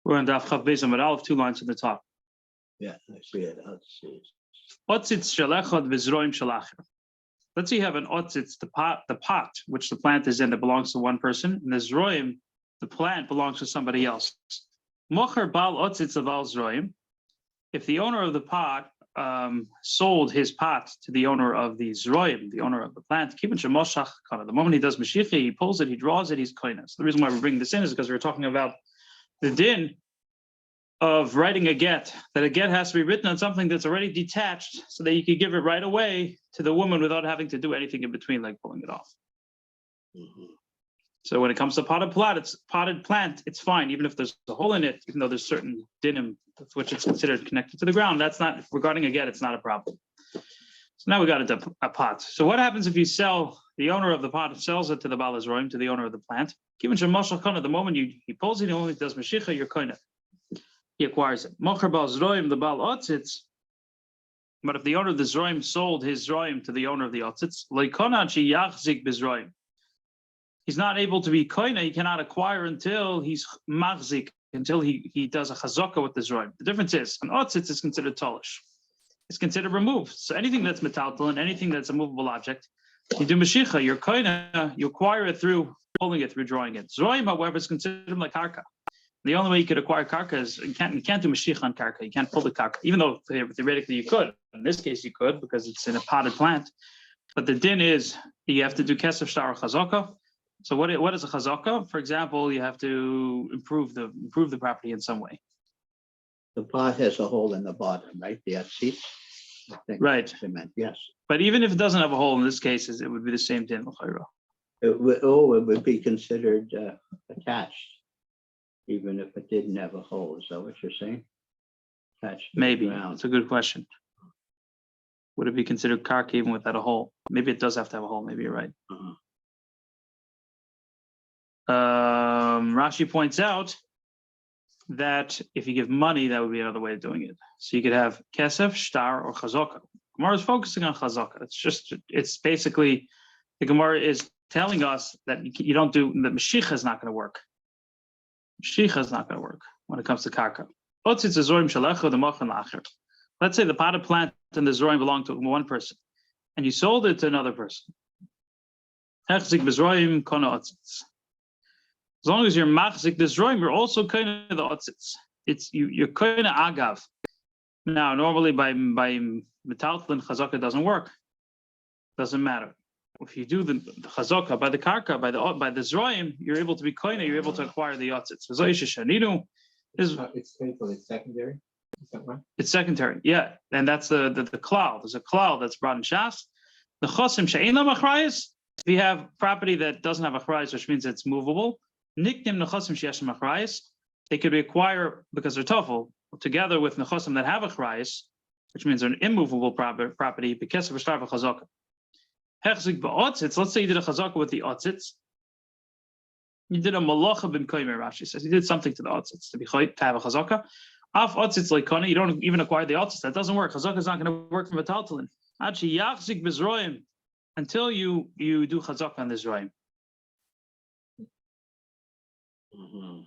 We're on Daf Chav Beis Amud Aleph, 2 lines at the top. Yeah, I see it. Let's see it. Otzitz shalechad v'zroim shalacher. Let's say you have an otzitz, the pot which the plant is in that belongs to one person, and the zroim, the plant belongs to somebody else. Mocher bal otzitz aval zroim. If the owner of the pot sold his pot to the owner of the zroim, the owner of the plant, the moment he does mashicha, he pulls it, he draws it, he's koina. So the reason why we're bringing this in is because we're talking about the din of writing a get, that a get has to be written on something that's already detached so that you could give it right away to the woman without having to do anything in between, like pulling it off. Mhm. So when it comes to potted plant, it's fine, even if there's a hole in it, even though there's certain dinim with which it's considered connected to the ground. That's not, regarding a get, it's not a problem. So now we got into a pot. So what happens if you sell, the owner of the pot sells it to the Baal Azroim, to the owner of the plant? Given Shemashal Kana, the moment he pulls it, the moment he does Mashicha, you're Kana. He acquires it. Mocher Baal Zroim, the Baal Otzitz. But if the owner of the Zroim sold his Zroim to the owner of the Otzitz, he's not able to be koina, he cannot acquire until he's machzik, until he does a chazaka with the Zroim. The difference is, an Otzitz is considered tolish. It's considered removed. So anything that's metaltal and anything that's a movable object, you do mashicha, you're koina, you acquire it through pulling it, through drawing it. Zroim, however, is considered like karka. The only way you could acquire karka is you can't do mashicha on karka. You can't pull the karka, even though theoretically you could. In this case, you could because it's in a potted plant. But the din is you have to do kesef shtar or chazaka. So what is a chazaka? For example, you have to improve the property in some way. The pot has a hole in the bottom, right? The seat. I think Right. that's what they meant. Yes. But even if it doesn't have a hole in this case, it would be the same din. It would be considered attached, even if it didn't have a hole. Is that what you're saying? Attached. Maybe. It's a good question. Would it be considered karka even without a hole? Maybe it does have to have a hole. Maybe you're right. Uh-huh. Rashi points out that if you give money, that would be another way of doing it. So you could have kesef, shtar, or chazaka. Gemara is focusing on chazaka. It's basically, the Gemara is telling us that you don't do, that mashicha is not going to work. Mashicha is not going to work when it comes to karka. Let's say the potted plant and the zorim belong to one person, and you sold it to another person. As long as you're machzik the zroim, you're also kind of the otzitz. You're kind of agav. Now, normally by metaltlin chazaka doesn't work. Doesn't matter. If you do the chazaka by the karka, by the zroim, you're able to be koina. You're able to acquire the otzitz. It's painful. It's secondary. Is that right? It's secondary, yeah, and that's the klal. There's a klal that's brought in Shas. The chosim she'ein la machrayis. If you have property that doesn't have a machrayis, which means it's movable. Niknim nechosim sheyesh machrayis, they could be acquired because they're tough, together with nechosim that have a machrayis, which means they're an immovable property. Because of a shtar v'chazaka. Hechzik ba'otzitz. Let's say you did a chazaka with the otzitz. You did a malacha ben koimer. Rashi says you did something to the otzitz to have a chazaka. Af otzitz like kona. You don't even acquire the otzitz. That doesn't work. Chazaka is not going to work from a taltalin. Actually, yachzik bezroim until you do chazaka on the zroim. Mm-hmm.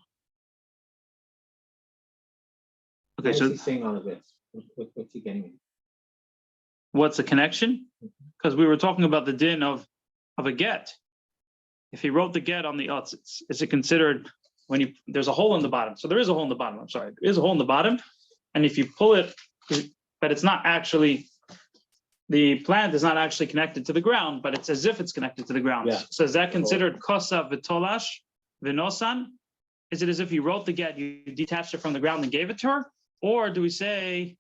Okay, Why so is he saying all of this? What's he getting at? What's the connection? Because we were talking about the din of a get. If he wrote the get on the otzitz, is it considered when there's a hole in the bottom? So there is a hole in the bottom. I'm sorry, there is a hole in the bottom, and if you pull it, but it's not actually, the plant is not actually connected to the ground, but it's as if it's connected to the ground. Yeah. So is that considered kosa v'tolash v'nosan? Is it as if you wrote the get, you detached it from the ground and gave it to her? Or do we say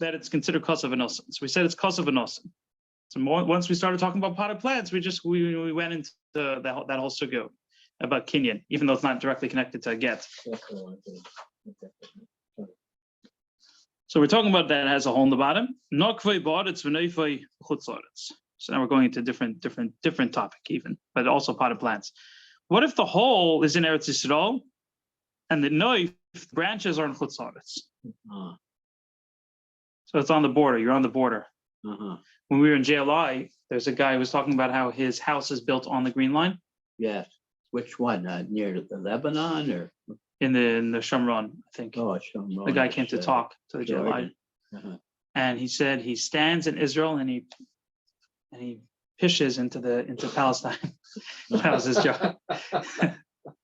that it's considered kosa v'nosan? So we said it's kosa v'nosan. So once we started talking about potted plants, we went into that whole sugyo about kinyan, even though it's not directly connected to a get. So we're talking about that it has a hole in the bottom. So now we're going into different topic even, but also potted plants. What if the hole is in Eretz Yisrael and the noif branches are in chutzaretz? Uh-huh. So it's on the border. You're on the border. Uh-huh. When we were in JLI, there's a guy who was talking about how his house is built on the green line. Yes. Which one? Near the Lebanon or? in the Shomron, I think. Oh, Shomron. The guy came to talk to the Jordan. Jedi, and he said he stands in Israel and he pishes into Palestine. That was his job.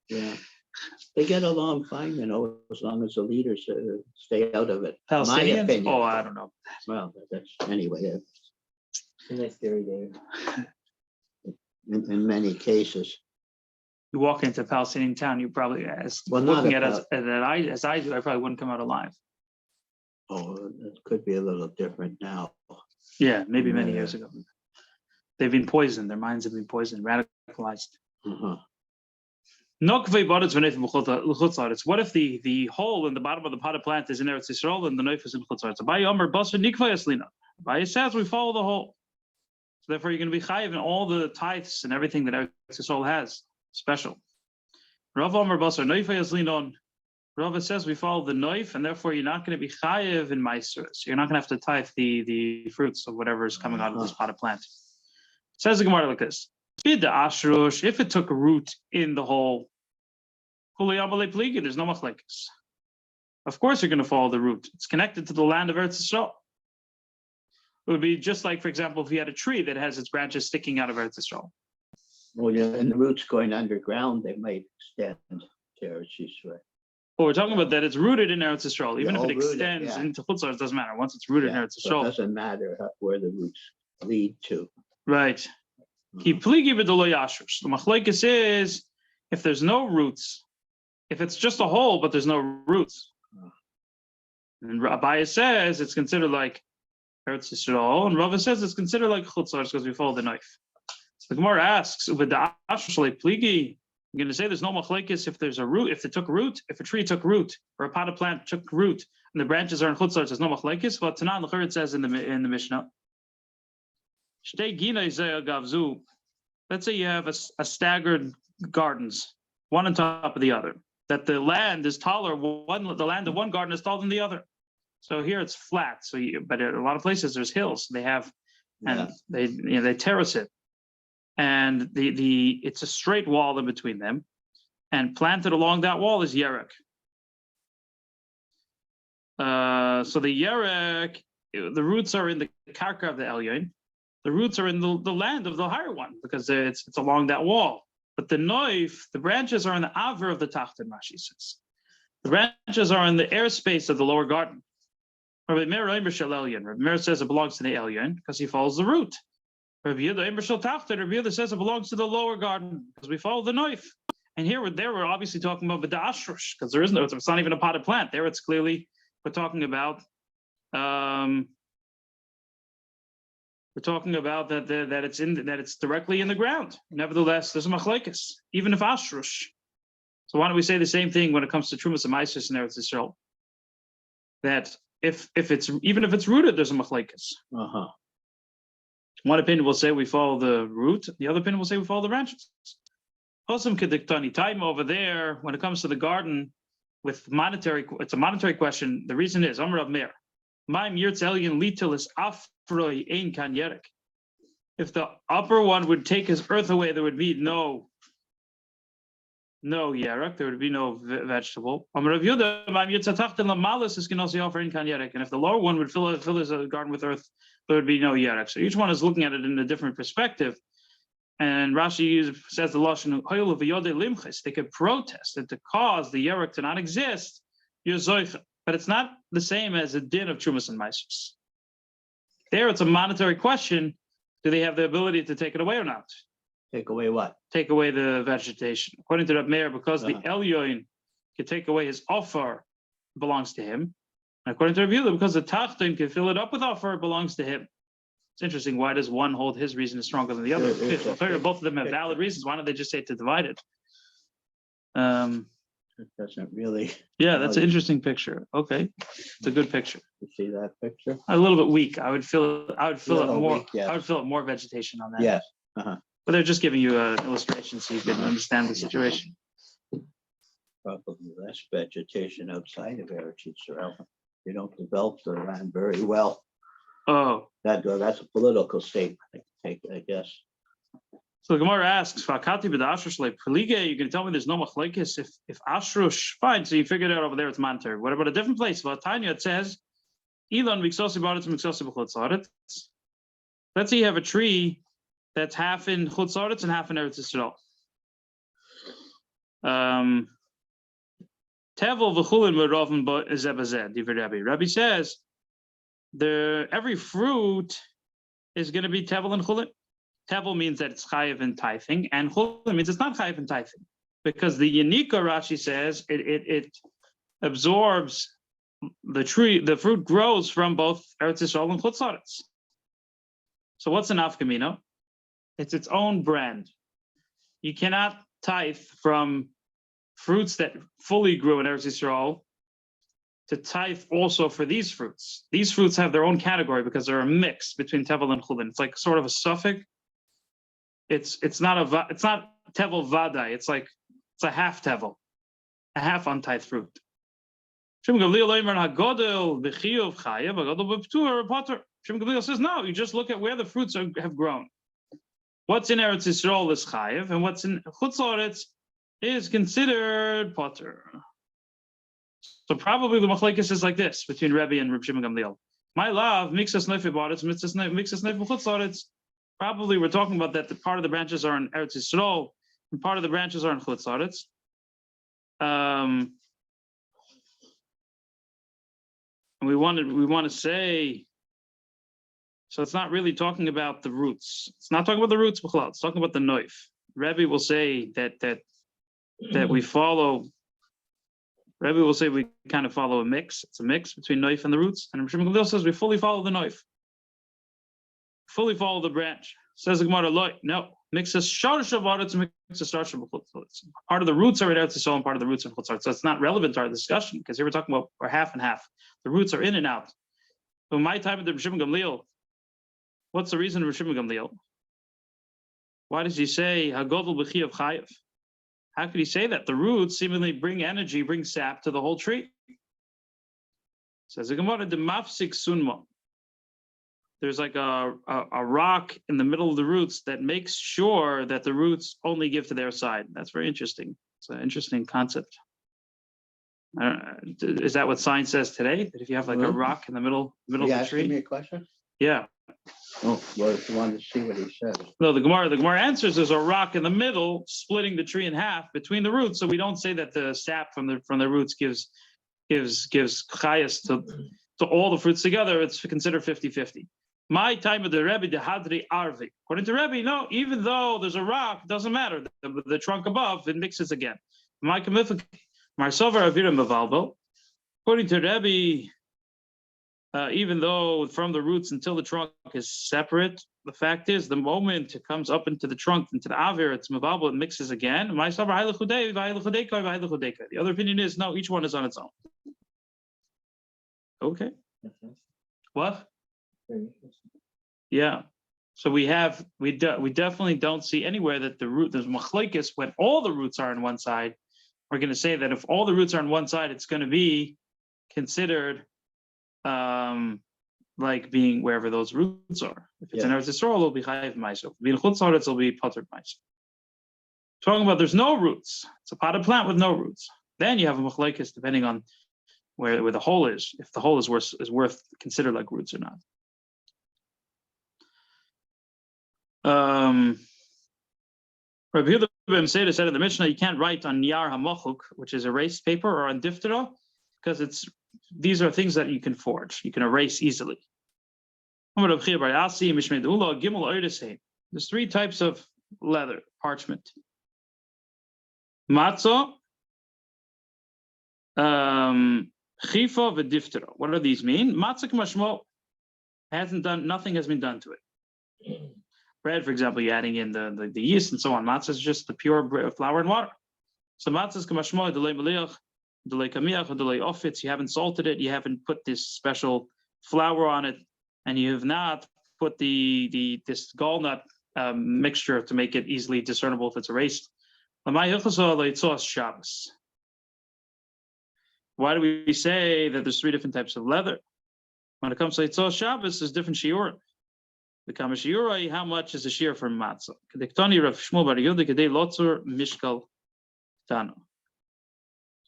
Yeah. They get along fine, as long as the leaders stay out of it. My Palestinians? opinion. Oh, I don't know. Well, that's anyway. It's a nice theory, Dave. In many cases. You walk into a Palestinian town, you probably, Well, not looking at a it as I do, I probably wouldn't come out alive. Oh, it could be a little different now. Yeah, maybe many Yeah. years ago. They've been poisoned. Their minds have been poisoned, radicalized. Nokvei bodets v'neif b'chutz la'aretz. What if the hole in the bottom of the potted plant is in Eretz Yisrael and the knife is in chutz la'aretz? Abaye Omer basar nikvei aslina. Abaye says we follow the hole. So therefore, you're going to be chayiv in all the tithes and everything that Eretz Yisrael has special. Rav Omer basar neifei aslinon. Rav says we follow the knife, and therefore you're not going to be chayiv in meiseres. You're not going to have to tithe the fruits of whatever is coming out of this potted plant. Says the Gemara like this. If it took root in the hole, there's no machlekes. Of course, you're going to follow the root. It's connected to the land of Eretz Yisrael. It would be just like, for example, if you had a tree that has its branches sticking out of Eretz Yisrael. Well, yeah, and the roots going underground, they might extend to Eretz Yisrael. Well, we're talking about that it's rooted in Eretz Yisrael. Even if it all rooted, extends yeah. into Chutz La'aretz, it doesn't matter. Once it's rooted in Eretz So it Yisrael. doesn't matter where the roots lead to. Right. The machlekes is if there's no roots, if it's just a hole but there's no roots, and Abaye says it's considered like Eretz Yisrael, and Rava says it's considered like Chutz La'aretz because we follow the knife. So the Gemara asks, "With the pligi, I'm going to say there's no machlekes if there's a root, if it took root, if a tree took root, or a potted plant took root, and the branches are in Chutz La'aretz, there's no machlekes." But Tanan L'chur it says in the Mishna. Let's say you have a staggered gardens, one on top of the other, that the land is taller, the land of one garden is taller than the other. So here it's flat. But in a lot of places there's hills. They have, and they terrace it, and it's a straight wall in between them, and planted along that wall is yerek. So the yerek, the roots are in the karka of the elyon. The roots are in the land of the higher one because it's along that wall. But the knife, the branches are in the aver of the tachton, Rashi says. The branches are in the airspace of the lower garden. Rabbi Meir says it belongs to the elyon because he follows the root. Rabbi Yehuda says it belongs to the lower garden because we follow the knife. And we're obviously talking about the ashrush because it's not even a potted plant. There it's clearly, we're talking about that it's directly in the ground. Nevertheless, there's a machlekes, even if ashrush. So why don't we say the same thing when it comes to Trumas and Meisus in Eretz Yisrael? That if it's rooted, there's a machlekes. One opinion will say we follow the root. The other opinion will say we follow the branches. Hosam kediktani time over there when it comes to the garden with monetary. It's a monetary question. The reason is Amar Rav Meir. If the upper one would take his earth away, there would be no yerek, there would be no vegetable. And if the lower one would fill his garden with earth, there would be no yerek. So each one is looking at it in a different perspective. And Rashi says the lashon of limches. They could protest and to cause the yerek to not exist. But it's not the same as a din of Trumas and Meisus. There, it's a monetary question. Do they have the ability to take it away or not? Take away what? Take away the vegetation. According to Reb Meir, because the Elyon can take away his offer, belongs to him. And according to Reb Yehuda, because the Tachton can fill it up with offer, it belongs to him. It's interesting. Why does one hold his reason is stronger than the other? Both of them have valid reasons. Why don't they just say to divide it? It doesn't really. Yeah, that's an interesting picture. Okay, it's a good picture. You see that picture? A little bit weak. I would fill it more. Weak, yes. I would fill it more vegetation on that. Yes. But they're just giving you an illustration so you can understand the situation. Probably less vegetation outside of Eretz Yisrael. You don't develop the land very well. Oh, That's a political statement, I guess. So the Gemara asks, "Fakati b'da'ashrush le'pelige." You're going to tell me there's no machlekes if ashrush, fine. So you figured it out over there. It's monetary. What about a different place? Vatanya, it says, "Elon miksosi baritz miksosi b'chutzaretz." Let's say you have a tree that's half in chutzaretz and half in Eretz Yisrael. Tevel v'chulin v'roven zebazed. Rabbi says every fruit is going to be tevel and chulin. Tevel means that it's chayiv in tithing, and chulin means it's not chayiv in tithing, because the Yanika, Rashi says, it absorbs the tree. The fruit grows from both Eretz Yisrael and chutzaretz. So what's an nafkamino? It's its own brand. You cannot tithe from fruits that fully grew in Eretz Yisrael to tithe also for these fruits. These fruits have their own category because they're a mix between tevel and chulin. It's like sort of a suffix. It's not tevel vadai. It's a half tevel, a half untithed fruit. Shimon Gamliel says no. You just look at where the fruits have grown. What's in Eretz Yisrael is chayiv, and what's in chutzaretz is considered potter. So probably the machlekes is like this between Rebbe and Reb Shimon Gamliel. My love, mixas neife baretz, mixas neife chutzaretz. Probably we're talking about that the part of the branches are in Eretz Yisrael and part of the branches are in chutzaretz. And we want to say, so it's not really talking about the roots. It's not talking about the roots, it's talking about the noif. Rebbe will say that we follow. Rebbe will say we kind of follow a mix. It's a mix between noif and the roots. And Reb Shimon Gamliel says we fully follow the noif. Fully follow the branch. Says the Gemara, no. Mixes sharash of aretz, mixes sharash of chutzaretz. Part of the roots are in Eretz Yisrael and part of the roots are in chutzaretz. So it's not relevant to our discussion because here we're talking about we're half and half. The roots are in and out. But in my time with the Reb Shimon Gamliel, what's the reason of Reb Shimon Gamliel? Why does he say hagodol b'chi of chayiv? How could he say that? The roots seemingly bring energy, bring sap to the whole tree. Says the Gemara, the mafsik sunma. There's like a rock in the middle of the roots that makes sure that the roots only give to their side. That's very interesting. It's an interesting concept. Is that what science says today? That if you have like a rock in the middle of the tree? Asking me a question? Yeah. Oh, well, if you wanted to see what he says. No, the Gemara answers there's a rock in the middle splitting the tree in half between the roots. So we don't say that the sap from the roots gives chayas to all the fruits together. It's considered 50-50. My time of the Rebbe, the Hadri Arvi. According to Rebbe, no, even though there's a rock, it doesn't matter. The trunk above, it mixes again. According to Rebbe, even though from the roots until the trunk is separate, the fact is the moment it comes up into the trunk, into the avir, it's mavalbel, it mixes again. The other opinion is no, each one is on its own. Okay. What? Yeah. So we definitely don't see anywhere that there's machlekes when all the roots are on one side. We're going to say that if all the roots are on one side, it's going to be considered like being wherever those roots are. If it's in Eretz Yisrael, it'll be chayiv ma'aser. If it's in chutzaretz, it'll be potter ma'aser. Talking about there's no roots. It's a potted plant with no roots. Then you have a machlekes depending on where the hole is. If the hole is worth considered like roots or not. Rabbi Yehuda ben Seder said in the Mishna, you can't write on Niyar HaMachuk, which is erased paper, or on Diftera, because these are things that you can forge. You can erase easily. There's 3 types of leather, parchment. Matzah, chifa v'diftera. What do these mean? Matzah k'mashmo nothing has been done to it. Bread, for example, you're adding in the yeast and so on. Matzah is just the pure flour and water. So matzah is k'mashmo, delay meliach, delay kamiach, delay ofitz. You haven't salted it. You haven't put this special flour on it, and you have not put this gallnut mixture to make it easily discernible if it's erased. Why do we say that there's 3 different types of leather? When it comes to Yitzhak Shabbos, there's different shiurim. The Kamashiyurai, how much is a shear for matzah? Kediktani Rav Shmuel Bar Yehuda Kedei Lotzur Mishkal Tano.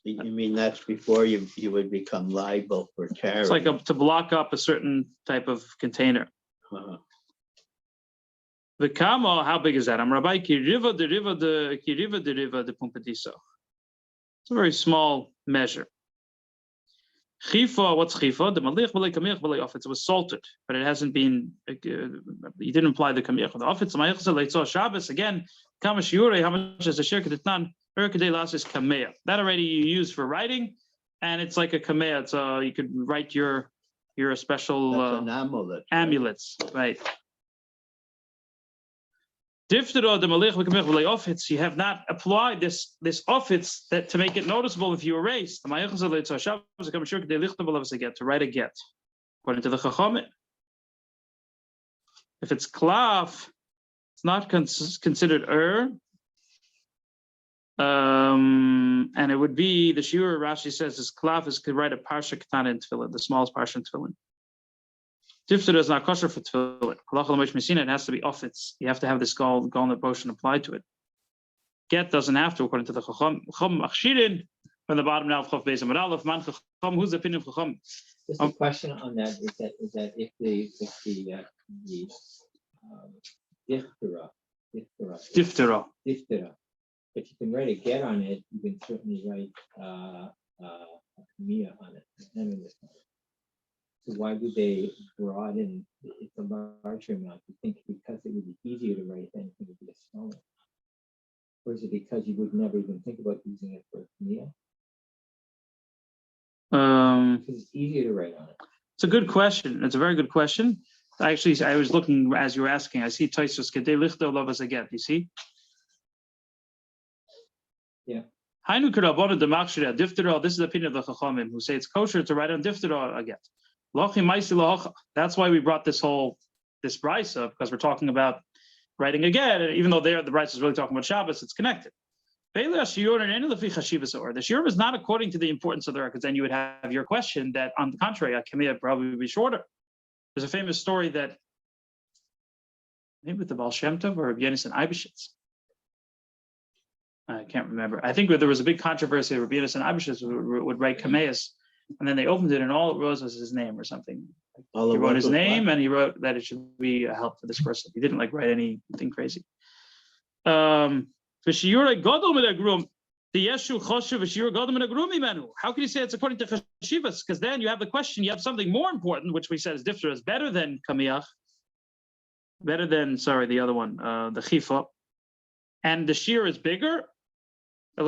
You mean that's before you would become liable for carrying? It's like to block up a certain type of container. The Kama, how big is that? I'm Rabbi Kiriva de Pumpediso. It's a very small measure. Chifa, what's chifa? The malich b'lei kamich b'lei ofitz. It was salted, but it hasn't been. You didn't apply the kamich. The ofitz ma'yichza leitzah Shabbos again. Kama shiurei. How much is a shir kedetnan? Erkedei lasis kameya. That already you use for writing, and it's like a kameya. So you could write your special That's an amulet, amulets, right? Diftero the malich b'kamich b'lei ofitz. You have not applied this ofitz that to make it noticeable if you erase. The ma'yichza leitzah Shabbos kama shir kedei lichta b'lavas a get to write a get. According to the Chachamim, if it's klaf, it's not considered and it would be the shiur. Rashi says this klaf is could write a parsha ketana in tefillin, the smallest parsha in tefillin. Tifter is not kosher for tefillin. Halacha l'mosh Mishna, it has to be ofitz. You have to have this golden potion applied to it. Get doesn't have to, according to the Chacham. Chacham achshirin from the bottom now of Chav Beis Amud Aleph. Man Chacham, who's the opinion of Chacham? Just a question on that is that if the diphthera, if you can write a get on it, you can certainly write a kamiyah on it. So why do they broaden? It's a larger amount. You think because it would be easier to write than it would be a smaller? Or is it because you would never even think about using it for a kamiyah? Because it's easier to write on it. It's a good question. It's a very good question. Actually, I was looking as you were asking. I see Taisus Kedei Lichto Lovas Aget. You see? Yeah. Hainu Kurabona Demakshira Diftera. This is the opinion of the Chachamim who say it's kosher to write on Diftera Aget. Lochi Maisi Lahocha. That's why we brought this brisa, because we're talking about writing again. Even though the brisa is really talking about Shabbos, it's connected. The shiur is not according to the importance of the records. Then you would have your question that, on the contrary, a kamiyah probably would be shorter. There's a famous story that maybe with the Baal Shem Tov or Rabbi Yonasan Eibeshitz. I can't remember. I think there was a big controversy. Rabbi Yonasan Eibeshitz would write kameyas, and then they opened it, and all it was his name or something. He wrote his name, and he wrote that it should be a help for this person. He didn't write anything crazy. How can you say it's according to chashivas? Because then you have the question, you have something more important, which we said is diftera is better than kamiyach, the other one, the chifa, and the shear is bigger. The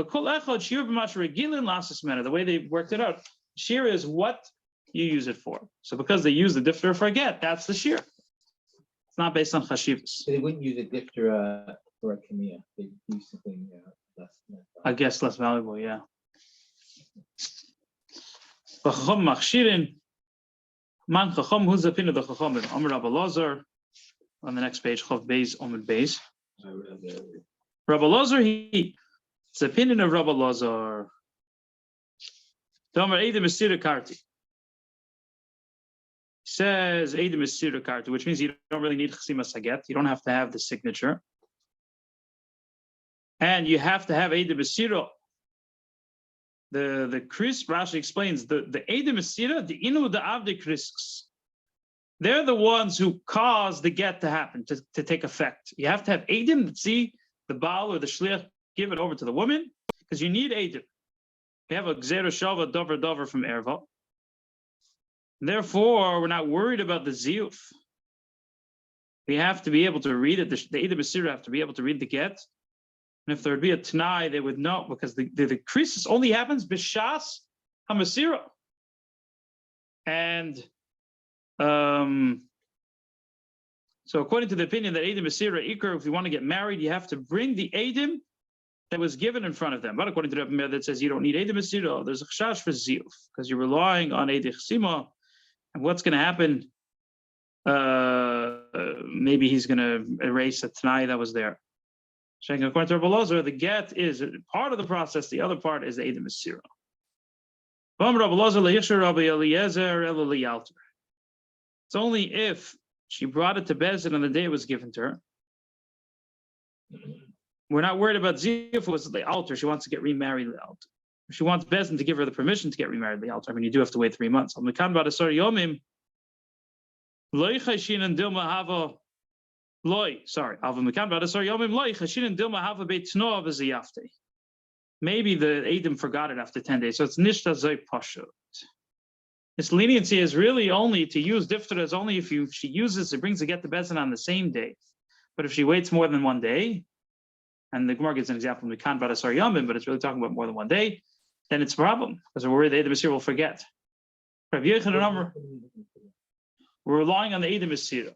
way they worked it out, shear is what you use it for. So because they use the diftera for a get, that's the shear. It's not based on chashivas. So they wouldn't use a diphthera for a kamiyah. They do something less. I guess less valuable, yeah. Chacham machshirin, man chacham, who's the opinion of the chachamim? Amar Rabbi Lazar, on the next page, Chav Beis Omid Beis. Rabbi Lazar, it's the opinion of Rabbi Lazar. Tomer Eidem Esira Karti. Says Eidem Esira Karti, which means you don't really need Chasima Saget. You don't have to have the signature. And you have to have Eidem Esira. The Kris, Rashi explains, the Eidem Esira, the Inu the Avde Krisks. They're the ones who cause the get to happen, to take effect. You have to have Eidim that see the Baal or the Shliach give it over to the woman, because you need Eidim. We have a Gzera Shava Dover from Erva. Therefore, we're not worried about the Ziyuf. We have to be able to read it. The Eidim Esira have to be able to read the get. And if there would be a Tanai, they would know, because the crisis only happens Bishas HaMasira. And so according to the opinion that Eidim Esira Iker, if you want to get married, you have to bring the Eidim that was given in front of them. But according to the Rebbe that says you don't need Eidim Esira, there's a Chashash for Ziyuf, because you're relying on Eidim Chesima. And what's going to happen? Maybe he's going to erase a Tanai that was there. According to Rabbi Lazar, the get is part of the process. The other part is the Eidim Esira. It's only if She brought it to Bezdin on the day it was given to her. We're not worried about Ziyuf. It was the altar. She wants to get remarried at the altar. She wants Bezdin to give her the permission to get remarried at the altar. I mean, you do have to wait 3 months. Maybe the Edom forgot it after 10 days. So it's nishta zay pashut. This leniency is really only to use diftera is only if she uses it brings the get to Bezdin on the same day. But if she waits more than 1 day, and the Gemara gives an example, Mikan Badasar Yomim, but it's really talking about more than 1 day, then it's a problem because we're worried the Edom Asir will forget. We're relying on the Edom Asir.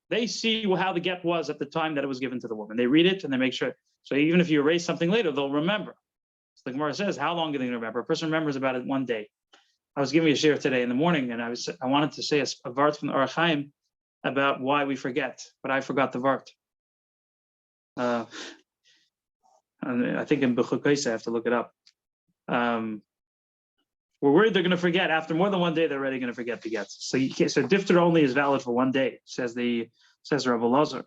They see how the get was at the time that it was given to the woman. They read it and they make sure. So even if you erase something later, they'll remember. So the Gemara says, how long are they going to remember? A person remembers about it 1 day. I was giving a shir today in the morning, and I wanted to say a vart from the Orach Chaim about why we forget, but I forgot the vart. And I think in Bechukais I have to look it up. We're worried they're going to forget. After more than 1 day, they're already going to forget the gets. So you can't. So difter only is valid for 1 day, says Rabbi Lazar.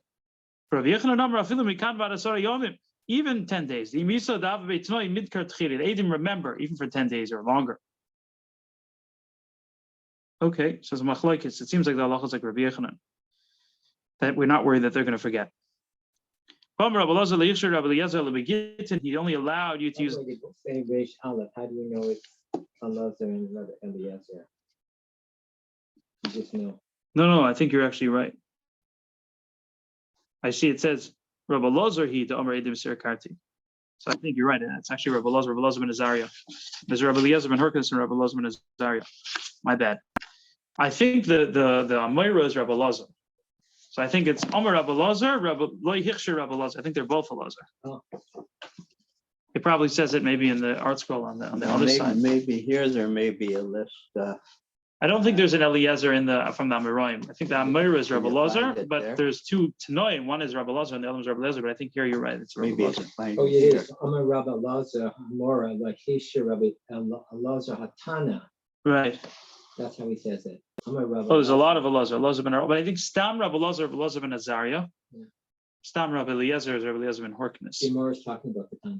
Even 10 days. The Edim remember even for 10 days or longer. Okay, says Machlokes. It seems like the halacha is like Rabbi Yechanan, that we're not worried that they're going to forget. He only allowed you to use. How do you know it's Elazar and Rabbi Eliezer? You just know. No, I think you're actually right. I see it says Rabbi Elazar he the Omer Edim Sir Karti. So I think you're right. It's actually Rabbi Elazar ben Azariah. There's Rabbi Eliezer ben Hurkos and Rabbi Elazar ben Azariah. My bad. I think the Amira is Rabbi Elazar. So I think it's Omer Rabbi Elazar, Rabbi Loi Hichshir Rabbi Elazar. I think they're both Elazar. Oh. It probably says it maybe in the art scroll on the other side. Maybe here there may be a list. I don't think there's an Eliezer from the Amoraim. I think the Amira is Rabbi Can you find Elazar, it but there? there's 2 Tanoim. One is Rabbi Elazar and the other is Rabbi Eliezer. But I think here you're right. It's Rabbi Maybe Elazar. it's fine Oh, it here. is. I'm a Rabbi Elazar, Mora, like Hisha Rabbi Elazar Hatana. Right. That's how he says it. I'm a Rabbi. Oh, there's a lot of Elazar ben Ar, but I think Stam Rabbi Elazar ben Azariah. Yeah. Stam Rabbi Eliezer is Rabbi Eliezer ben Horkness. The Mora is talking about the Tana.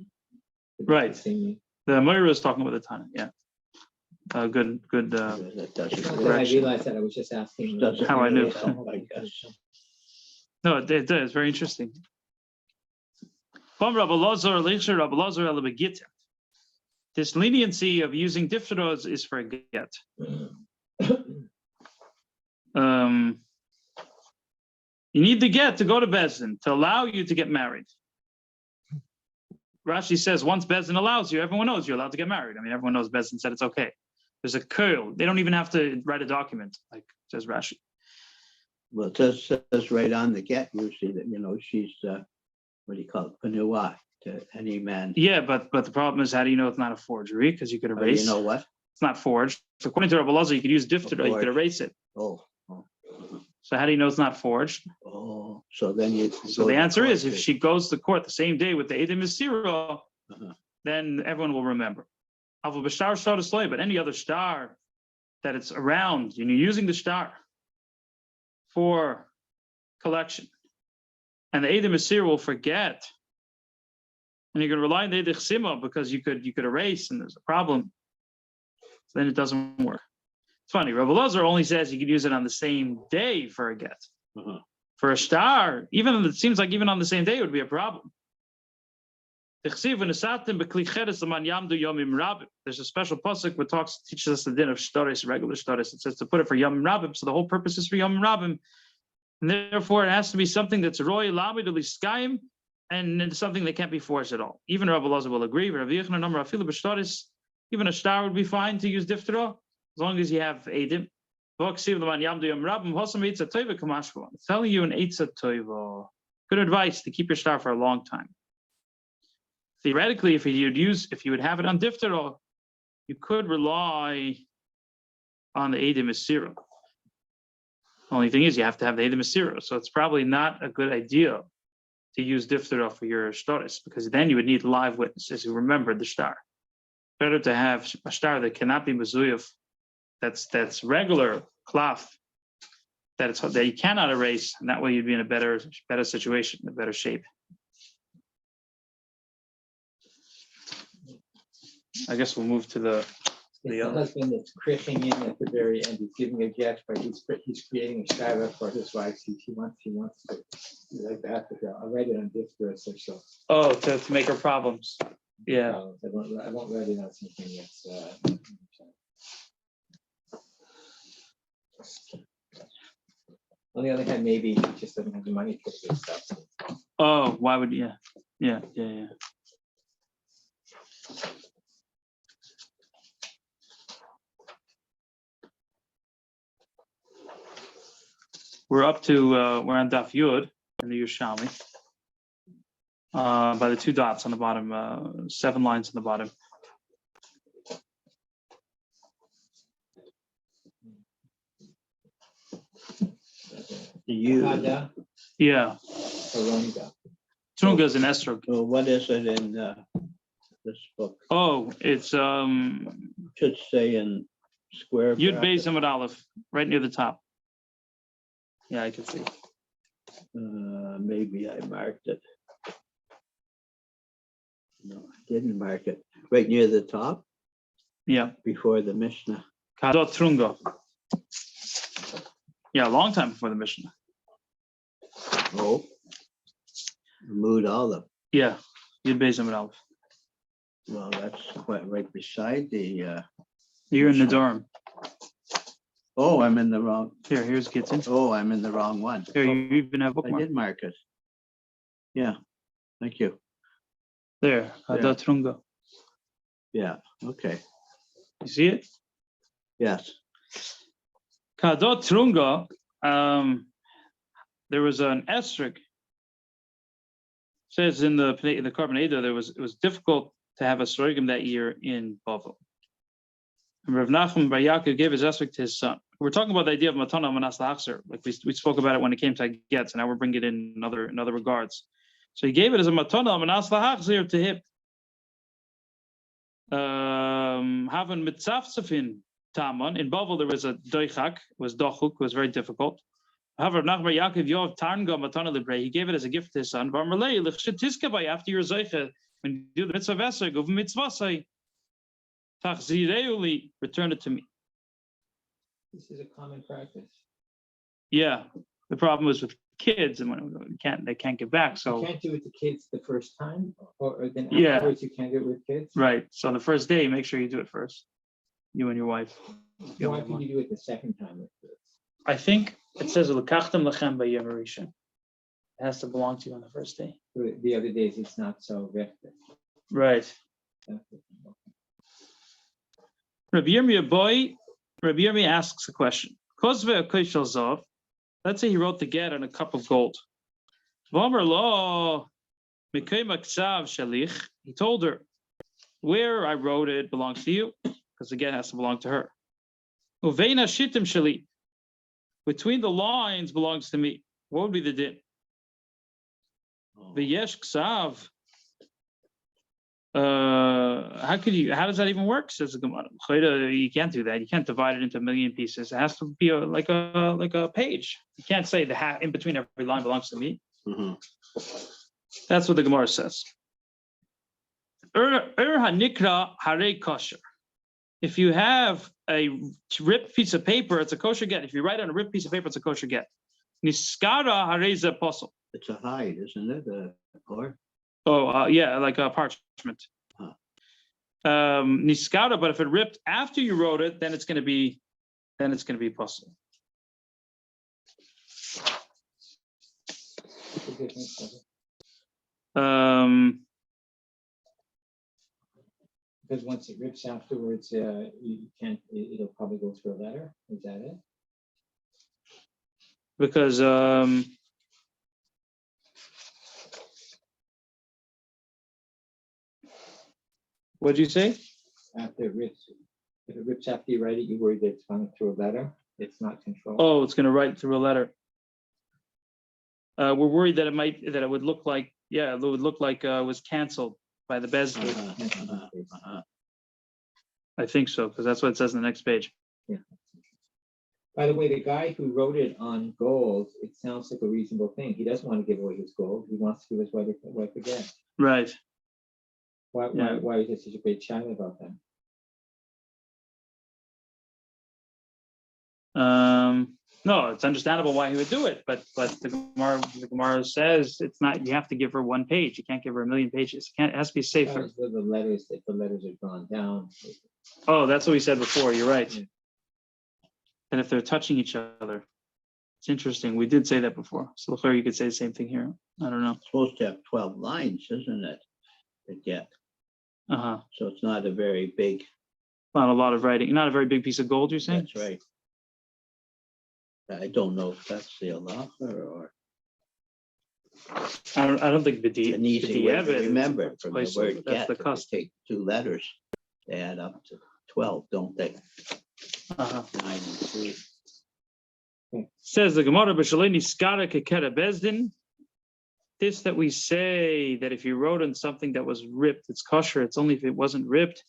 Right. The Amira is talking about the Tana. Yeah. Good. That It's doesn't not that I correction. realized that. I was just asking. Doesn't How I knew. really help, I guess. No, it does. It's very interesting. This leniency of using difteros is for a get. You need the get to go to Bezdin to allow you to get married. Rashi says once Bezdin allows you, everyone knows you're allowed to get married. I mean, everyone knows Bezdin said it's okay. There's a curl. They don't even have to write a document, like says Rashi. Well, it says right on the get usually that she's what do you call it, panua to any man. Yeah, but the problem is, how do you know it's not a forgery? Because you could erase. You know what? It's not forged. So according to Rabbi Elazar, you could use diftera, you could erase it. Oh. So how do you know it's not forged? Oh, so then you. So the answer is, if she goes to court the same day with the Edom Misira, then everyone will remember. But any other star that it's around, and you're using the star for collection, and the Edom Misira will forget, and you're going to rely on the Edom Chsima because you could erase, and there's a problem. So then it doesn't work. It's funny. Rabbi Elazar only says you could use it on the same day for a get. For a star, even it seems like even on the same day it would be a problem. There's a special pasuk that teaches us the din of shtaris, regular shtaris. It says to put it for Yom Rabim, so the whole purpose is for Yom Rabim, and therefore it has to be something that's roy lamid liskayim, and it's something that can't be forced at all. Even Rabbi Elazar will agree. Even a star would be fine to use diftera, as long as you have Edim. It's telling you an Eitzah Toiva. Good advice to keep your star for a long time. Theoretically, if you would have it on diftera, you could rely on the Edim Asira. Only thing is, you have to have the Edim Asira, so it's probably not a good idea to use diftera for your shtaris, because then you would need live witnesses who remember the star. Better to have a star that cannot be mezuyaf, that's regular cloth, that you cannot erase, and that way you'd be in a better situation, a better shape. I guess we'll move to the The husband that's crashing in at the very end. He's giving a gift, but he's creating a shiva for his wife. He wants to do like that. I'll write it on this verse or so. Oh, to make her problems. Yeah. I won't write it on something that's. On the other hand, maybe he just doesn't have the money for this stuff. Oh, why would yeah. We're up to we're on Daf Yud in the Yerushalmi. By the 2 dots on the bottom, 7 lines on the bottom. Hada, Yeah. Aronga. Trunga is an estrog. Well, what is it in this book? Oh, it's Should say in square. Yud brackets. Beis Amud Aleph, right near the top. Yeah, I can see. Maybe I marked it. No, I didn't mark it. Right near the top, Yeah. before the Mishnah. Kadot Trunga. Yeah, a long time before the Mishna. Oh, Mood Olive. Yeah, Yud Beis Amud Aleph. Well, that's what, right beside the. You're in the dorm. Oh, I'm in the wrong. Here's Gittin. Oh, I'm in the wrong one. Here, Oh, you even have I bookmark. did mark it. Yeah, thank you. There, Kadot Trunga. Yeah, okay. You see it? Yes. Kadot Trunga. There was an esrog. Says in the Carbonado, it was difficult to have a sorghum that year in Bavli. And Rav Nachman Bar Yaakov gave his esrog to his son. We're talking about the idea of matana manas lachzer, like we spoke about it when it came to get, so now we're bringing it in other regards. So he gave it as a matana manas lachzer to him. Having mitzafzafin taman in Bavli, there was a doichak, was dochuk, was very difficult. However, Nachman Yaakov Yov Tarnga Matana Libre, he gave it as a gift to his son. After your zeicha, when you do the mitzvah veseg of mitzvah, tachzireuli, return it to me. This is a common practice. Yeah, the problem was with kids, and when they can't get back. So You can't do it to kids the first time, or then Yeah. afterwards you can't do it with kids. right. So on the first day, make sure you do it first. You and your wife. Why can you do it the second time with kids? I think it says l'kachtem lachem b'yom harishon. It has to belong to you on the first day. The other days it's not so vector. Right. Rabbi Yirmiyah asks a question. Kozve akoshel zav. Let's say he wrote the get on a cup of gold. V'omer lo mikay maksav shalich. He told her, where I wrote it belongs to you, because the get has to belong to her. Uveina shitim shali. Between the lines belongs to me. What would be the din? V'yesh ksav. How does that even work? Says the Gemara. You can't do that. You can't divide it into a million pieces. It has to be like a page. You can't say the half in between every line belongs to me. Mm-hmm. That's what the Gemara says. Hanikra hare kosher. If you have a ripped piece of paper, it's a kosher get. If you write on a ripped piece of paper, it's a kosher get. Niskara hareza apostle. It's a hide, isn't it? Or? Oh, yeah, like a parchment. Huh. Niskara, but if it ripped after you wrote it, then it's going to be apostle. Because once it rips afterwards, you can't. It'll probably go through a letter. Is that it? Because what did you say? After it rips, if it rips after you write it, you worry that it's going through a letter. It's not controlled. Oh, it's going to write through a letter. We're worried that it would look like it was canceled by the Bezdin. I think so, because that's what it says on the next page. Yeah. By the way, the guy who wrote it on gold, it sounds like a reasonable thing. He doesn't want to give away his gold. He wants to give his wife a get. Right. Yeah. Why is there such a big chat about that? No, it's understandable why he would do it, but the Gemara says it's not. You have to give her one page. You can't give her 1,000,000 pages. It has to be safer. If the letters are drawn down. Oh, that's what we said before. You're right. Yeah. And if they're touching each other, it's interesting. We did say that before. So you could say the same thing here. I don't know. It's supposed to have 12 lines, isn't it? To get. Uh-huh. So it's not a very big. Not a lot of writing. Not a very big piece of gold, you're saying? That's right. I don't know if that's the halacha or. I don't think An easy way to remember from the word that's get. the If you custom. take 2 letters, they add up to 12, don't they? Uh-huh. 9 and 3. Says the Gemara, B'shaleni skara kekera bezdin. This that we say that if you wrote on something that was ripped, it's kosher. It's only if it wasn't ripped.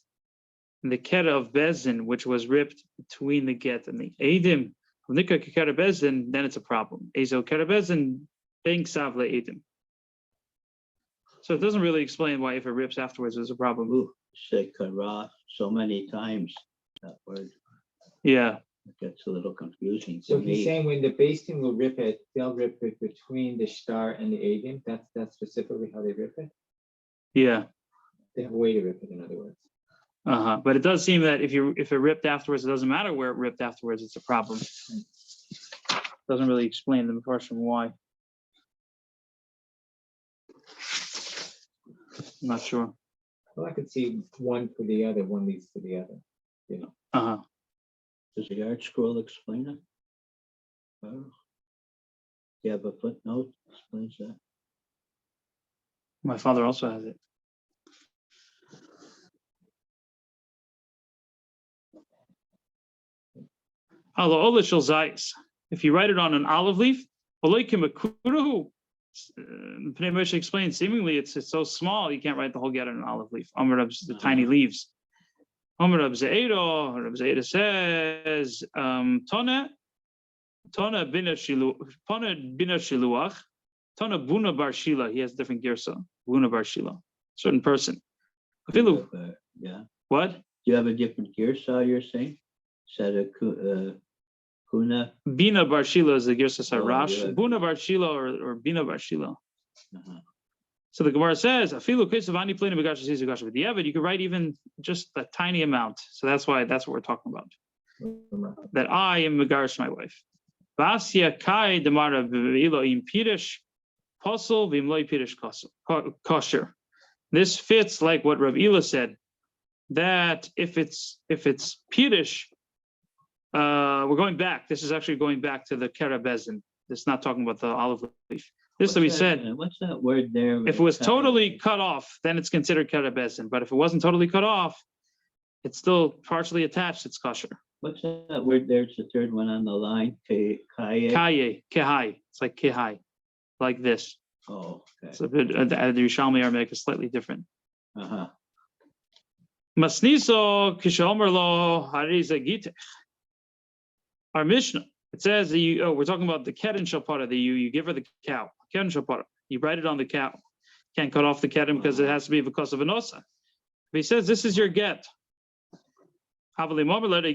And the kera of bezdin, which was ripped between the get and the edim, of nikra kekera bezdin, then it's a problem. Ezo kera bezdin, being savle edim. So it doesn't really explain why if it rips afterwards, there's a problem. Ooh, say kara so many times, that word. Yeah. It gets a little confusing So to he's me. saying when the base team will rip it, they'll rip it between the star and the adim. That's specifically how they rip it. Yeah. They have a way to rip it, in other words. Uh-huh. But it does seem that if it ripped afterwards, it doesn't matter where it ripped afterwards, it's a problem. Doesn't really explain the question why. I'm not sure. Well, I could see one for the other, one leads to the other. You know. Uh-huh. Does the art scroll explain it? Oh. Do you have a footnote that explains that? My father also has it. If you write it on an olive leaf, Pnei Moshe explains, seemingly it's so small you can't write the whole get on an olive leaf. The tiny leaves. Rab Zeira says, Tona bina shiluach, Tona buna bar shila. He has different girsa. Buna bar shila. Certain person. Yeah. What? Do you have a different girsa you're saying? Said a kuna. Bina bar shila is the girsa sarash. Yeah. Buna bar shila or bina bar shila. Uh-huh. So the Gemara says, "Afilu kesavani plena begasha sees begasha v'diavad." You could write even just a tiny amount. So that's what we're talking about. That I am megarish my wife. Vasya kai demara v'ilo im pirish posel v'imloi pirish kosher. This fits like what Rav Ila said, that if it's pirish, we're going back. This is actually going back to the kera bezin. This is not talking about the olive leaf. This that we said. What's that word there? If it was totally cut off, then it's considered kera bezin. But if it wasn't totally cut off, it's still partially attached. It's kosher. What's that word there? It's the third one on the line. Kaye. Kaye, kehai. It's like kehai, like this. Oh, okay. It's a bit. The Yerushalmi Aramaic is slightly different. Uh-huh. Masniso kishomer lo hariza gittin. Our Mishna. It says that we're talking about the ketin shapara, that you give her the cow. Ketin shapara. You write it on the cow. Can't cut off the ketin because it has to be because of an osa. But he says this is your get. Oh, interesting.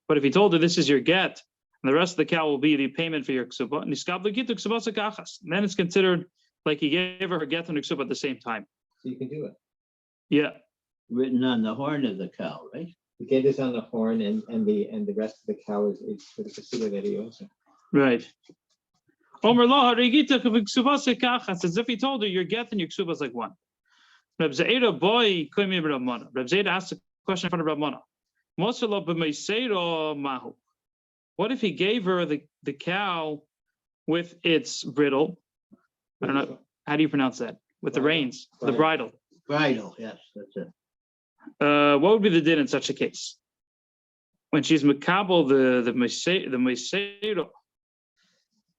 But if he told her this is your get, and the rest of the cow will be the payment for your ksuba, then it's considered like he gave her get and her ksuba at the same time. So you can do it. Yeah. Written on the horn of the cow, right? The get is on the horn, and the rest of the cow is for the ksuba that he owes her. Right. It's as if he told her your get and your ksuba is like one. Rab Zeira boy koimi Rab Mana. Rab Zeira asked a question in front of Rab Mana. What if he gave her the cow with its bridle? I don't know. How do you pronounce that? With the reins, the bridle. Bridle, yes, that's it. What would be the din in such a case? When she's makabel the meseiro,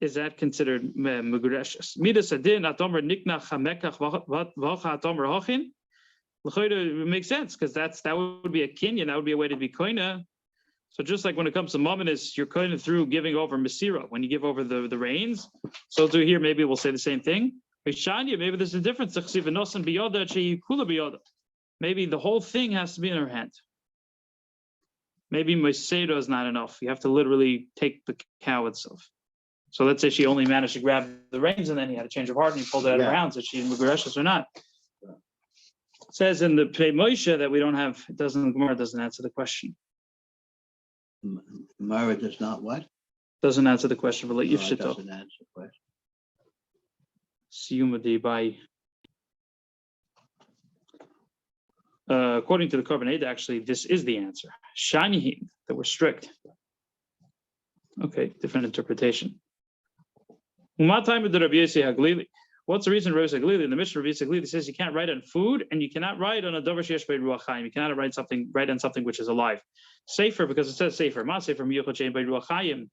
is that considered megureshes? Midas adin atomer nikna chamekach v'hocha atomer hochin. It makes sense because that would be a kinyan. That would be a way to be koina. So just like when it comes to mominus, you're koina through giving over mesira. When you give over the reins, so to here maybe we'll say the same thing. Maybe there's a difference. Maybe the whole thing has to be in her hand. Maybe mesira is not enough. You have to literally take the cow itself. So let's say she only managed to grab the reins and then he had a change of heart and he pulled it out of her hands. Is she Mugareshus or not? It says in the Pei Moshe that we don't have, Gemara doesn't answer the question. Gemara does not what? Doesn't answer the question. But No, it doesn't answer the question. Siyumadi by according to the Carbonate, actually, this is the answer. Shanihin, that we're strict. Okay, different interpretation. What's the reason Rabbi Yossi Haglili? In the Mishna, Rabbi Yossi Haglili says you can't write on food and you cannot write on a davar sheyesh bei ruach chaim. You cannot write on something which is alive. Safer because it says safer. Ma safer miyuchot shein bei ruach chaim.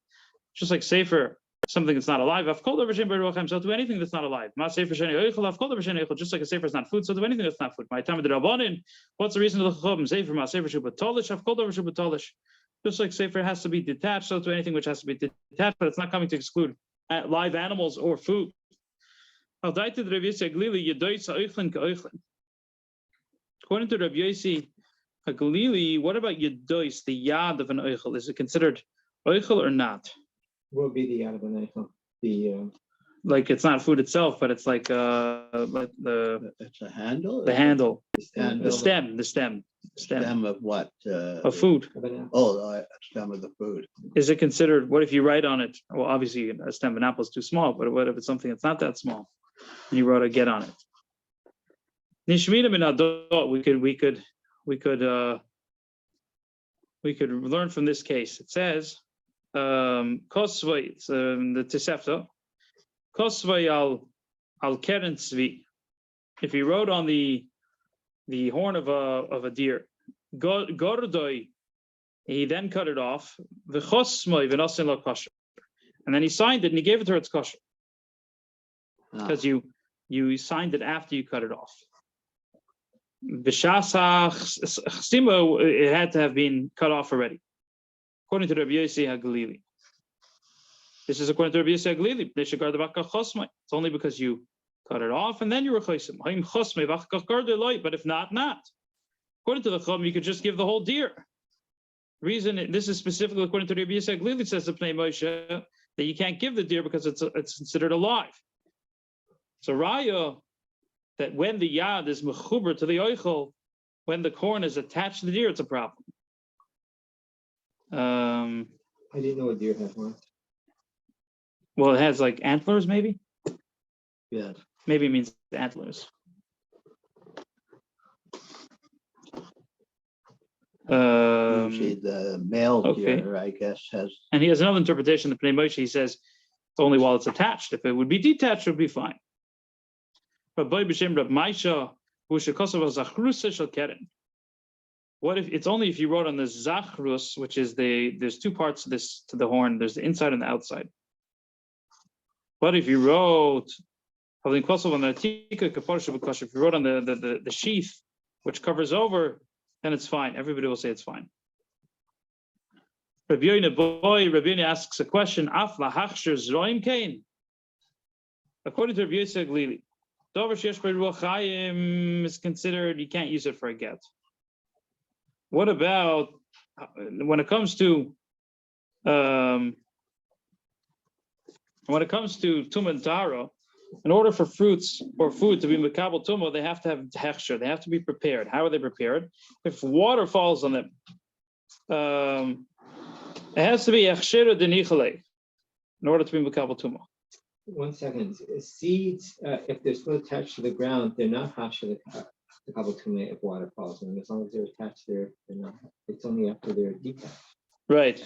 Just like safer, something that's not alive. I've called davar shein bei ruach chaim. So do anything that's not alive. Ma safer shein eichel. I've called davar shein eichel. Just like a safer is not food. So do anything that's not food. My time with the rabbanin. What's the reason of the chacham? Safer ma safer shu batolish. I've called davar shu batolish. Just like safer has to be detached. So do anything which has to be detached, but it's not coming to exclude live animals or food. According to Rabbi Yossi Haglili, what about yadois, the yad of an oichel? Is it considered oichel or not? What would be the yad of an oichel? The like it's not food itself, but it's like It's a handle. the handle, Handle. the stem Stem of what? of food. Oh, stem of the food. Is it considered? What if you write on it? Well, obviously a stem of an apple is too small, but what if it's something that's not that small? And you wrote a get on it. Nishmina min adot. We could learn from this case. It says, kosvay. It's the Tosefta. Kosvay al keren tzvi. If you wrote on the horn of a deer, gordoi, he then cut it off. V'chosmay v'nosin lo kosher, and then he signed it and he gave it to her. It's kosher because you signed it after you cut it off. It had to have been cut off already, according to Rabbi Yossi Haglili. This is according to Rabbi Yossi Haglili. It's only because you cut it off and then you were chosim. But if not. According to the Chum, you could just give the whole deer. Reason, this is specifically according to Rabbi Yossi Haglili, says the Pnei Moshe, that you can't give the deer because it's considered alive. So Raya, that when the yad is mechuber to the oichel, when the corn is attached to the deer, it's a problem. I didn't know a deer had horns. Well, it has like antlers, maybe. Yes. Maybe it means antlers. Usually the male okay. deer, I guess, has. And he has another interpretation. The Pnei Moshe, he says it's only while it's attached. If it would be detached, it would be fine. But Boy B'Shem Rab Maisha, what if it's only if you wrote on the zachrus, which is there's two parts to the horn. There's the inside and the outside. But if you wrote if you wrote on the sheath, which covers over, then it's fine. Everybody will say it's fine. Rabbi Yoina asks a question. According to Rabbi Yossi Haglili, davar sheyesh bei ruach chaim is considered, you can't use it for a get. What about when it comes to tumah and tara? In order for fruits or food to be mekabel tumah, they have to have hechsher. They have to be prepared. How are they prepared? If water falls on them, it has to be hechsher denichale in order to be mekabel tumah. 1 second. Seeds, if they're still attached to the ground, they're not hashir the kabel tumah if water falls on them. As long as they're attached there, they're not. It's only after they're detached. Right.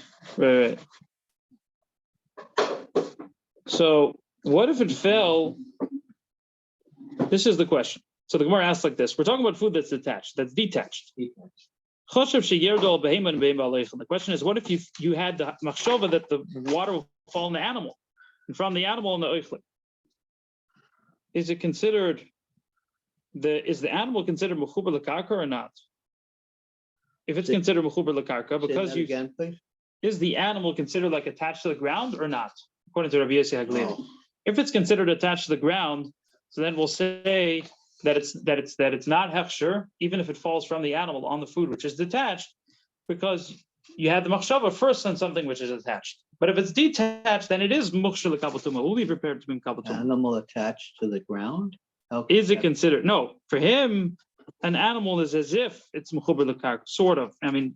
So what if it fell? This is the question. So the Gemara asks like this: we're talking about food that's detached, that's detached. The question is, what if you had the machshava that the water will fall on the animal, and from the animal in the oichli? Is it considered is the animal considered mechuber lekarka or not? If it's considered mechuber lekarka, Say because that again, please. is the animal considered like attached to the ground or not? According to Rabbi Yossi Haglili. Oh. If it's considered attached to the ground, so then we'll say that it's not hechsher, even if it falls from the animal on the food which is detached, because you had the machshava first on something which is attached. But if it's detached, then it is mukshar l'kabel tumah. We'll be prepared to be kabel tumah. Animal attached to the ground? Is it considered? No, for him, an animal is as if it's mechuber l'karka, sort of. I mean,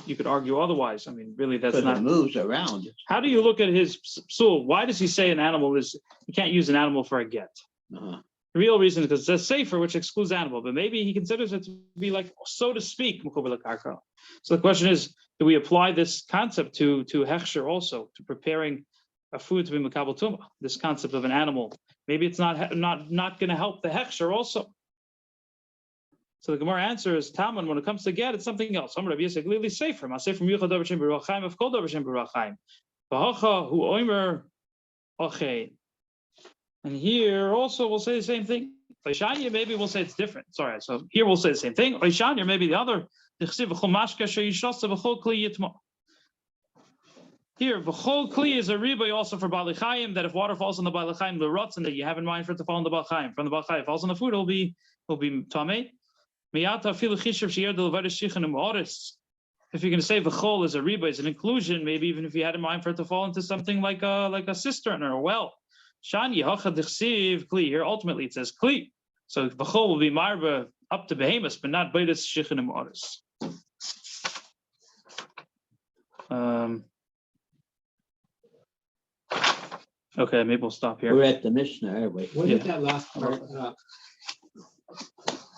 you could argue otherwise. I mean, really, that's Because not. it moves around. How do you look at his psul? Why does he say an animal is? You can't use an animal for a get. Uh-huh. The real reason is because it says safer, which excludes animal, but maybe he considers it to be like, so to speak, mechuber l'karka. So the question is, do we apply this concept to hechsher also, to preparing a food to be makabel tumah? This concept of an animal, maybe it's not going to help the hechsher also. So the Gemara answer is Talmud. When it comes to get, it's something else. I'm Rabbi Yossi Haglili safer. Maseches Gittin Bavli of kol davar shem b'ruach Halacha hu omer ochein. And here also we'll say the same thing. Oishanya, maybe we'll say it's different. Sorry. So here we'll say the same thing. Oishanya, maybe the other. Here, v'chol kli is a riboy also for Bali Chaim, that if water falls on the Bali Chaim, the rotzen that you have in mind for it to fall on the Bali Chaim, from the Bali Chaim falls on the food, it'll be tamei. If you're going to say v'chol is a riboy, is an inclusion, maybe even if you had in mind for it to fall into something like a cistern or a well. Shani hacha dichsiv kli. Here ultimately it says kli. So v'chol will be marba up to behemoths, but not beidas shichin and oris. Okay, maybe we'll stop here. We're at the Mishna, aren't we? What is that last part?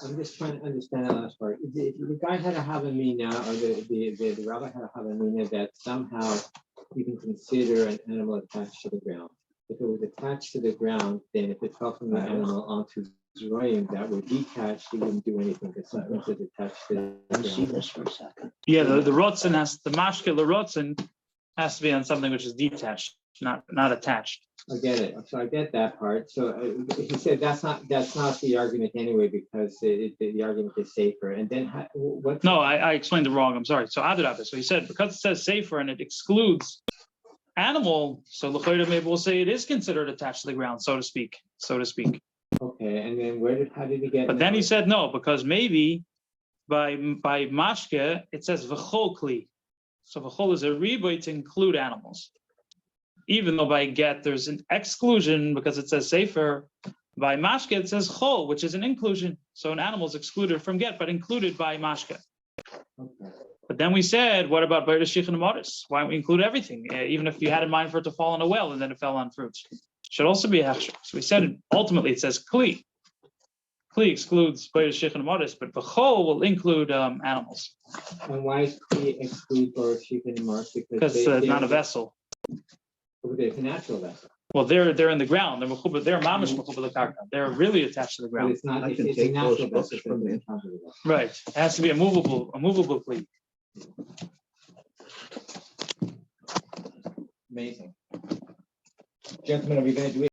I'm just trying to understand that last part. If the guy had a havamina, or the rabbi had a havamina that somehow you can consider an animal attached to the ground. If it was attached to the ground, then if it fell from the animal onto Zroyim that were detached, it wouldn't do anything because something was attached to the Let's see ground. this for a second. Yeah, the rotzen the mashke rotzen has to be on something which is detached, not attached. I get it. So I get that part. So he said that's not the argument anyway, because the argument is safer. And then what? No, I explained it wrong. I'm sorry. So adrabah. So he said because it says safer and it excludes animal, so l'chayda maybe we'll say it is considered attached to the ground, so to speak. Okay, and then how did he get? But then he said no, because maybe by mashke it says v'chol kli. So v'chol is a riboy to include animals. Even though by get there's an exclusion because it says safer, by mashke it says chol, which is an inclusion. So an animal is excluded from get, but included by mashke. Okay. But then we said, what about beidas shichin and moris? Why don't we include everything? Even if you had in mind for it to fall in a well and then it fell on fruits. Should also be a hechsher. So we said ultimately it says kli. Kli excludes beidas shichin and moris, but v'chol will include animals. And why is kli exclude beidas shichin and moris? Because it's not a vessel. It's a natural vessel. Well, they're in the ground. They're mamish mechuber l'karka. They're really attached to the But ground. it's not. I can It's a take natural those books vessel. from you. Right. It has to be a movable kli. Amazing. Gentlemen, are we going to do it?